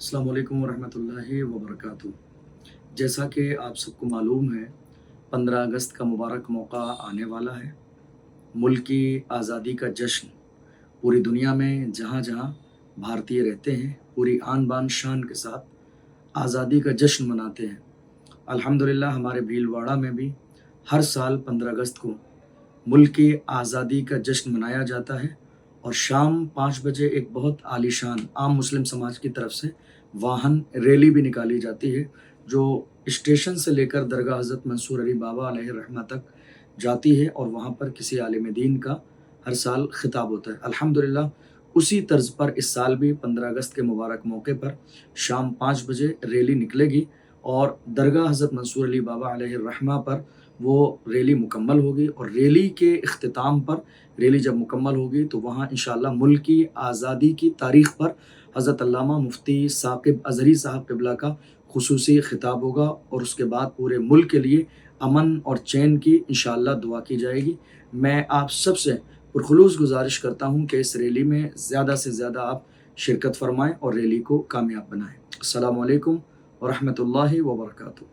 अस्सलाम वालेकुम वरहमतुल्लाहि वबरकातुहू। जैसा कि आप सबको मालूम है, 15 अगस्त का मुबारक मौका आने वाला है। मुल्क की आज़ादी का जश्न पूरी दुनिया में जहाँ-जहाँ भारतीय रहते हैं, पूरी आन बान शान के साथ आज़ादी का जश्न मनाते हैं। अल्हम्दुलिल्लाह हमारे भीलवाड़ा में भी हर साल 15 अगस्त को मुल्क की आज़ादी का जश्न मनाया जाता है और शाम 5 बजे एक बहुत आलीशान आम मुस्लिम समाज की तरफ से वाहन रैली भी निकाली जाती है, जो स्टेशन से लेकर दरगाह हज़रत मंसूर अली बाबा अलैहि रहमा तक जाती है और वहाँ पर किसी आलिम दीन का हर साल खिताब होता है। अल्हम्दुलिल्लाह उसी तर्ज पर इस साल भी 15 अगस्त के मुबारक मौके पर शाम 5 बजे रैली निकलेगी और दरगाह हज़रत मंसूर अली बाबा अलैहि रहमा पर वो रैली मुकम्मल होगी और रैली के इख्तिताम पर रैली जब मुकम्मल होगी तो वहाँ इंशाअल्लाह मुल्क की आज़ादी की तारीख़ पर हज़रत अल्लामा मुफ्ती साकिब अज़हरी साहब क़िबला का ख़ुसूसी ख़िताब होगा और उसके बाद पूरे मुल्क के लिए अमन और चैन की इंशाअल्लाह दुआ की जाएगी। मैं आप सबसे पुरख़ुलूस गुज़ारिश करता हूँ कि इस रैली में ज़्यादा से ज़्यादा आप शिरकत फ़रमाएँ और रैली को कामयाब बनाएँ। अस्सलामु अलैकुम व रहमतुल्लाहि व बरकातुहू।